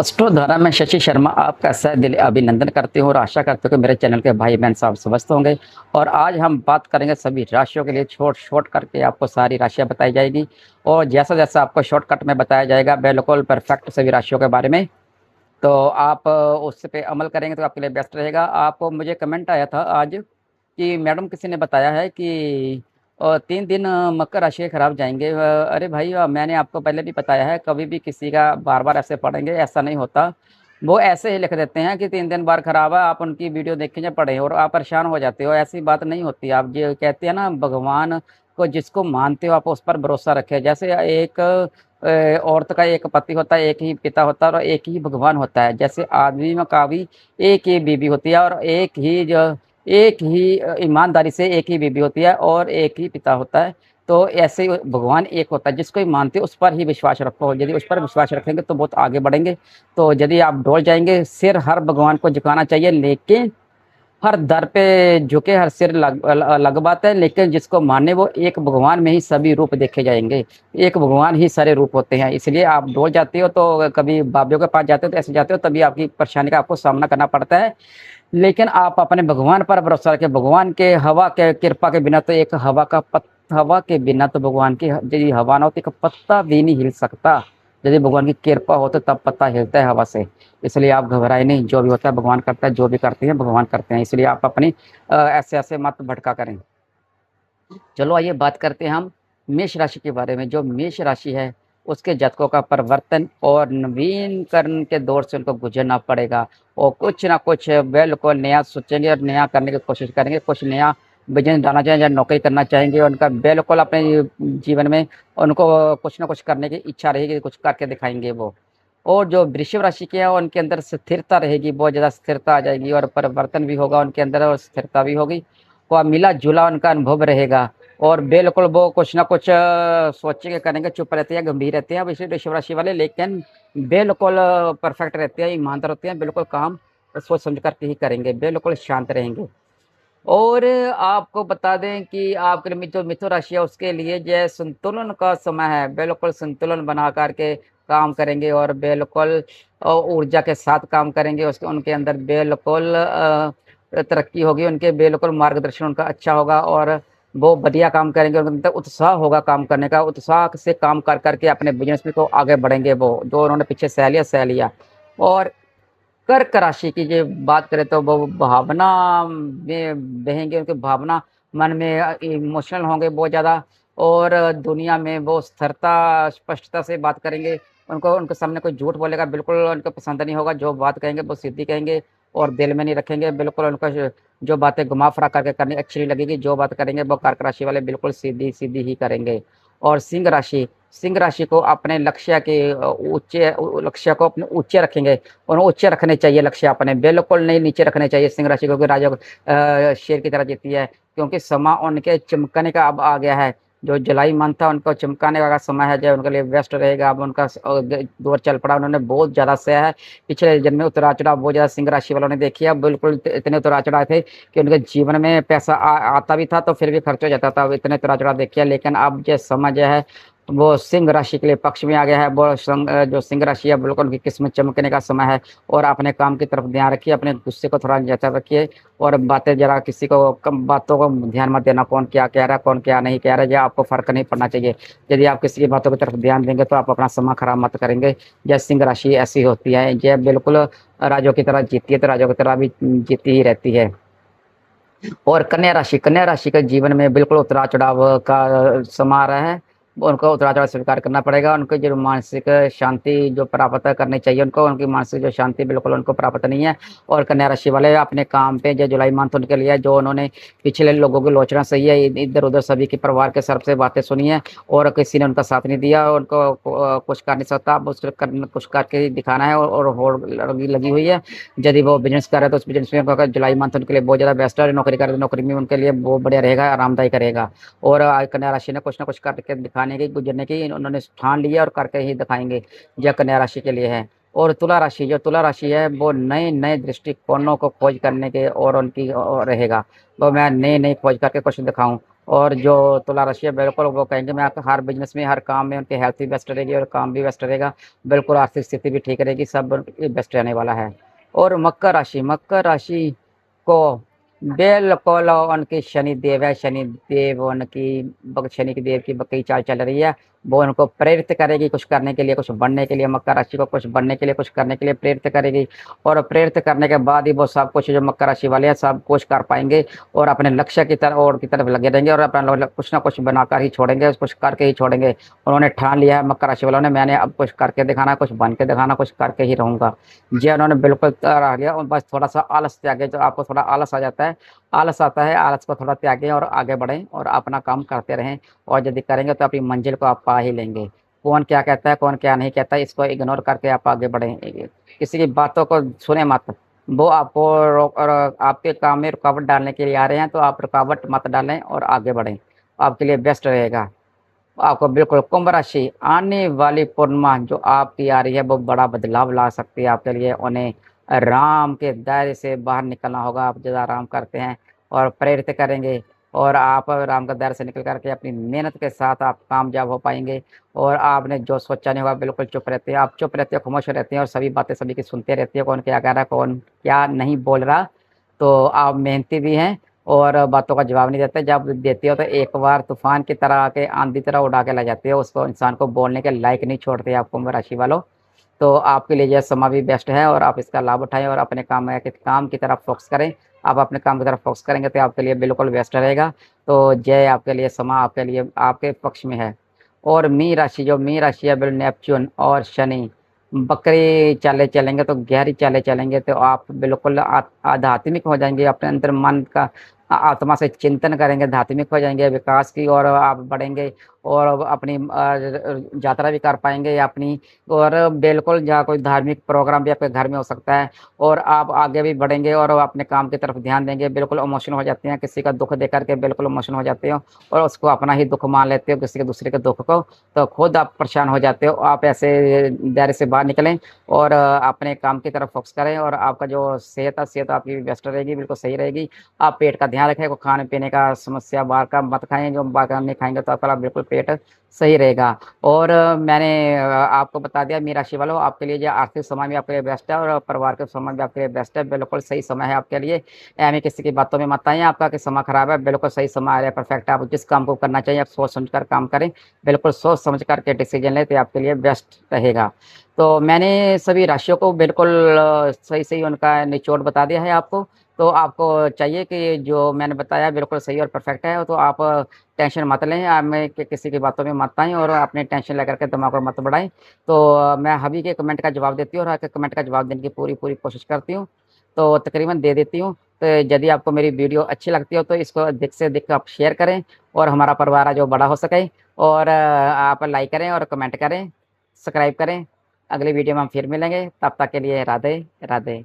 अष्टोधारा में शशि शर्मा आपका सह दिल अभिनंदन करते हूँ और आशा करते हो कि मेरे चैनल के भाई बहन साहब स्वस्थ होंगे। और आज हम बात करेंगे सभी राशियों के लिए छोट शॉर्ट करके आपको सारी राशियां बताई जाएगी और जैसा जैसा आपको शॉर्टकट में बताया जाएगा बिल्कुल परफेक्ट सभी राशियों के बारे में। तो आप उस पे अमल करेंगे तो आपके लिए बेस्ट रहेगा। आपको मुझे कमेंट आया था आज कि मैडम किसी ने बताया है कि 3 दिन मकर राशि के खराब जाएंगे। अरे भाई, मैंने आपको पहले भी बताया है, कभी भी किसी का बार बार ऐसे पढ़ेंगे ऐसा नहीं होता। वो ऐसे ही लिख देते हैं कि 3 दिन बार खराब है, आप उनकी वीडियो देखें या पढ़ें और आप परेशान हो जाते हो। ऐसी बात नहीं होती। आप जो कहते हैं ना, भगवान को जिसको मानते हो आप उस पर भरोसा रखें। जैसे एक औरत का एक पति होता है, एक ही पिता होता है और एक ही भगवान होता है। जैसे आदमी में का भी एक ही बीवी होती है और एक ही ईमानदारी से एक ही बीवी होती है और एक ही पिता होता है। तो ऐसे ही भगवान एक होता है, जिसको ही मानते हो उस पर ही विश्वास रखो। यदि उस पर विश्वास रखेंगे तो बहुत आगे बढ़ेंगे। तो यदि आप डोल जाएंगे, सिर हर भगवान को झुकाना चाहिए, लेकिन हर दर पे झुके हर सिर अलग बात है। लेकिन जिसको माने वो एक भगवान में ही सभी रूप देखे जाएंगे। एक भगवान ही सारे रूप होते हैं। इसलिए आप डोल जाते हो तो कभी बाबियों के पास जाते हो तो ऐसे जाते हो, तभी आपकी परेशानी का आपको सामना करना पड़ता है। लेकिन आप अपने भगवान पर भरोसा रखें। भगवान के हवा के कृपा के बिना तो एक हवा के बिना तो भगवान की यदि हवा ना होती, एक पत्ता भी नहीं हिल सकता। यदि भगवान की कृपा हो तो तब पत्ता हिलता है हवा से। इसलिए आप घबराए नहीं, जो भी होता है भगवान करता है, जो भी करते हैं भगवान करते हैं। इसलिए आप अपनी ऐसे ऐसे मत भटका करें। चलो आइए बात करते हैं हम मेष राशि के बारे में। जो मेष राशि है उसके जातकों का परिवर्तन और नवीनकरण के दौर से उनको गुजरना पड़ेगा और कुछ ना कुछ बिल्कुल नया सोचेंगे और नया करने की कोशिश करेंगे। कुछ नया बिजनेस डालना चाहेंगे या नौकरी करना चाहेंगे। उनका बिल्कुल अपने जीवन में उनको कुछ ना कुछ करने की इच्छा रहेगी, कुछ करके दिखाएंगे वो। और जो वृषभ राशि के हैं उनके अंदर स्थिरता रहेगी, बहुत ज़्यादा स्थिरता आ जाएगी और परिवर्तन भी होगा उनके अंदर और स्थिरता भी होगी। और मिला जुला उनका अनुभव रहेगा और बिल्कुल वो कुछ ना कुछ सोचेंगे करेंगे। चुप रहते हैं, गंभीर रहते हैं वृषभ राशि वाले, लेकिन बिल्कुल परफेक्ट रहते हैं, ईमानदार होते हैं, बिल्कुल काम सोच समझ करके ही करेंगे, बिल्कुल शांत रहेंगे। और आपको बता दें कि आपके लिए जो मिथुन राशि है उसके लिए जो संतुलन का समय है, बिल्कुल संतुलन बना करके काम करेंगे और बिल्कुल ऊर्जा के साथ काम करेंगे। उसके उनके अंदर बिल्कुल तरक्की होगी, उनके बिल्कुल मार्गदर्शन उनका अच्छा होगा और वो बढ़िया काम करेंगे। उनके अंदर उत्साह होगा काम करने का, उत्साह से काम कर करके अपने बिजनेस में को आगे बढ़ेंगे। वो जो उन्होंने पीछे सह लिया। और कर्क राशि की जो बात करें तो वो भावना में बहेंगे, उनकी भावना मन में इमोशनल होंगे बहुत ज़्यादा और दुनिया में वो स्थिरता स्पष्टता से बात करेंगे। उनको उनके सामने कोई झूठ बोलेगा बिल्कुल उनको पसंद नहीं होगा। जो बात कहेंगे वो सीधी कहेंगे और दिल में नहीं रखेंगे। बिल्कुल उनका जो बातें घुमा फिरा करके करनी अच्छी नहीं लगेगी। जो बात करेंगे वो कर्क राशि वाले बिल्कुल सीधी सीधी ही करेंगे। और सिंह राशि को अपने लक्ष्य के ऊंचे लक्ष्य को अपने ऊंचे रखेंगे और ऊंचे रखने चाहिए लक्ष्य अपने, बिल्कुल नहीं नीचे रखने चाहिए। सिंह राशि को राजा शेर की तरह जीती है, क्योंकि समय उनके चमकने का अब आ गया है। जो जुलाई मंथ था उनको चमकाने का समय है, जो उनके लिए बेस्ट रहेगा। अब उनका दौर चल पड़ा, उन्होंने बहुत ज़्यादा सह है। पिछले जन्म में उतरा चढ़ाव बहुत ज़्यादा सिंह राशि वालों ने देखी है। बिल्कुल इतने उतरा चढ़ाव थे कि उनके जीवन में पैसा आता भी था तो फिर भी खर्च हो जाता था। इतने उतरा चढ़ाव देखिए, लेकिन अब जो समय जो है वो सिंह राशि के लिए पक्ष में आ गया है। वो जो सिंह राशि है बिल्कुल उनकी किस्मत चमकने का समय है। और अपने काम की तरफ ध्यान रखिए, अपने गुस्से को थोड़ा जचा रखिए और बातें जरा किसी को कम बातों को ध्यान मत देना। कौन क्या कह रहा है कौन क्या नहीं कह रहा है, यह आपको फर्क नहीं पड़ना चाहिए। यदि आप किसी की बातों की तरफ ध्यान देंगे तो आप अपना समय खराब मत करेंगे। यह सिंह राशि ऐसी होती है, यह बिल्कुल राजों की तरह जीती है तो राजों की तरह भी जीती ही रहती है। और कन्या राशि के जीवन में बिल्कुल उतार चढ़ाव का समा रहा है। उनको उतार चढ़ाव स्वीकार करना पड़ेगा। उनको जो मानसिक शांति जो प्राप्त करनी चाहिए उनको, उनकी मानसिक जो शांति बिल्कुल उनको प्राप्त नहीं है। और कन्या राशि वाले अपने काम पे जो जुलाई मंथ उनके लिए जो उन्होंने पिछले लोगों की लोचना सही है, इधर उधर सभी के परिवार के तरफ से बातें सुनी है और किसी ने उनका साथ नहीं दिया। उनको कुछ कर नहीं सकता, अब कुछ करके दिखाना है और होड़ लगी हुई है। यदि वो बिजनेस कर रहे हैं तो उस बिजनेस में अगर जुलाई मंथ उनके लिए बहुत ज़्यादा बेस्ट है। नौकरी कर रहे हैं नौकरी में उनके लिए बहुत बढ़िया रहेगा, आरामदायक रहेगा। और कन्या राशि ने कुछ ना कुछ करके दिखाने की गुजरने की उन्होंने ठान लिया और करके ही दिखाएंगे। यह कन्या राशि के लिए है। और तुला राशि है वो नए नए दृष्टिकोणों को खोज करने के और उनकी रहेगा। तो मैं नए नए खोज करके कुछ दिखाऊं और जो तुला राशि है बिल्कुल वो कहेंगे मैं आपका हर बिजनेस में, हर काम में उनकी हेल्थ भी बेस्ट रहेगी और काम भी बेस्ट रहेगा। बिल्कुल आर्थिक स्थिति भी ठीक रहेगी, सब बेस्ट रहने वाला है। और मकर राशि को बिल्कुल उनकी शनि देव है, शनि देव उनकी शनि की देव की बकरी चाल चल रही है। वो उनको प्रेरित करेगी कुछ करने के लिए, कुछ बनने के लिए, मकर राशि को कुछ बनने के लिए, कुछ करने के लिए प्रेरित करेगी। और प्रेरित करने के बाद ही वो सब कुछ, जो मकर राशि वाले हैं सब कुछ कर पाएंगे और अपने लक्ष्य की तरफ और की तरफ लगे रहेंगे और अपना कुछ ना कुछ बनाकर ही छोड़ेंगे, कुछ करके ही छोड़ेंगे। उन्होंने ठान लिया है मकर राशि वालों ने, मैंने अब कुछ करके दिखाना, कुछ बन के दिखाना, कुछ करके ही रहूंगा। जी उन्होंने बिल्कुल तैयार लिया और बस थोड़ा सा आलस त्यागे। जो आपको थोड़ा आलस आ जाता है, आलस आता है, आलस को थोड़ा त्यागें और आगे बढ़ें और अपना काम करते रहें। और यदि करेंगे तो अपनी मंजिल को आप पा ही लेंगे। कौन क्या कहता है, कौन क्या नहीं कहता है, इसको इग्नोर करके आप आगे बढ़ें। किसी की बातों को सुने मत। वो आपको और आपके काम में रुकावट डालने के लिए आ रहे हैं, तो आप रुकावट मत डालें और आगे बढ़ें, आपके लिए बेस्ट रहेगा। आपको बिल्कुल कुंभ राशि, आने वाली पूर्णिमा जो आपकी आ रही है वो बड़ा बदलाव ला सकती है आपके लिए। उन्हें राम के दायरे से बाहर निकलना होगा। आप ज़्यादा आराम करते हैं और प्रेरित करेंगे और आप राम के दायरे से निकल करके अपनी मेहनत के साथ आप कामयाब हो पाएंगे। और आपने जो सोचा नहीं होगा बिल्कुल चुप रहते हैं, आप चुप रहते हैं, खामोश रहते हैं और सभी बातें सभी की सुनते रहते हैं, कौन क्या कह रहा है, कौन क्या नहीं बोल रहा। तो आप मेहनती भी हैं और बातों का जवाब नहीं देते। जब देते हो तो एक बार तूफान की तरह आके आंधी तरह उड़ा के ले जाते हो, उसको इंसान को बोलने के लायक नहीं छोड़ते आप कुंभ राशि वालों। तो आपके लिए यह समय भी बेस्ट है और आप इसका लाभ उठाएं और अपने काम की तरफ फोकस करें। आप अपने काम की तरफ फोकस करेंगे तो आपके लिए बिल्कुल बेस्ट रहेगा। तो जय आपके लिए, समय आपके लिए आपके पक्ष में है। और मी राशि है बिल्कुल नेपच्यून और शनि बकरी चाले चलेंगे, तो गहरी चाले चलेंगे तो आप बिल्कुल आध्यात्मिक हो जाएंगे। अपने अंदर मन का आत्मा से चिंतन करेंगे, आध्यात्मिक हो जाएंगे, विकास की और आप बढ़ेंगे और अपनी यात्रा भी कर पाएंगे अपनी। और बिल्कुल जहाँ कोई धार्मिक प्रोग्राम भी आपके घर में हो सकता है और आप आगे भी बढ़ेंगे और अपने काम की तरफ ध्यान देंगे। बिल्कुल इमोशनल हो जाते हैं, किसी का दुख देख करके बिल्कुल इमोशनल हो जाते हो और उसको अपना ही दुख मान लेते हो, किसी के दूसरे के दुख को, तो खुद आप परेशान हो जाते हो। आप ऐसे दायरे से बाहर निकलें और अपने काम की तरफ फोकस करें और आपका जो सेहत है, सेहत आपकी भी बेस्ट रहेगी, बिल्कुल सही रहेगी। आप पेट का ध्यान रखें, को खाने पीने का समस्या बाहर का मत खाएं, जो बाहर का नहीं खाएंगे तो आपका बिल्कुल पेट सही रहेगा। और मैंने आपको बता दिया मेरी राशि वालों, आपके लिए जो आर्थिक समय भी आपके लिए बेस्ट है और परिवार के समय भी आपके लिए बेस्ट है, बिल्कुल सही समय है आपके लिए। एम किसी की बातों में मत आइए, आपका कि समय खराब है, बिल्कुल सही समय आ रहा है, परफेक्ट है। आप जिस काम को करना चाहिए आप सोच समझ कर काम करें, बिल्कुल सोच समझ करके डिसीजन लें तो आपके लिए बेस्ट रहेगा। तो मैंने सभी राशियों को बिल्कुल सही सही उनका निचोड़ बता दिया है आपको। तो आपको चाहिए कि जो मैंने बताया बिल्कुल सही और परफेक्ट है, तो आप टेंशन मत लें, आप में कि किसी की बातों में मत आएँ और अपने टेंशन लेकर के दिमाग को मत बढ़ाएं। तो मैं हबी के कमेंट का जवाब देती हूँ और आपके कमेंट का जवाब देने की पूरी पूरी कोशिश करती हूँ, तो तकरीबन दे देती हूँ। तो यदि आपको मेरी वीडियो अच्छी लगती हो तो इसको अधिक से अधिक आप शेयर करें और हमारा परिवार है जो बड़ा हो सके। और आप लाइक करें और कमेंट करें, सब्सक्राइब करें। अगली वीडियो में हम फिर मिलेंगे, तब तक के लिए राधे राधे।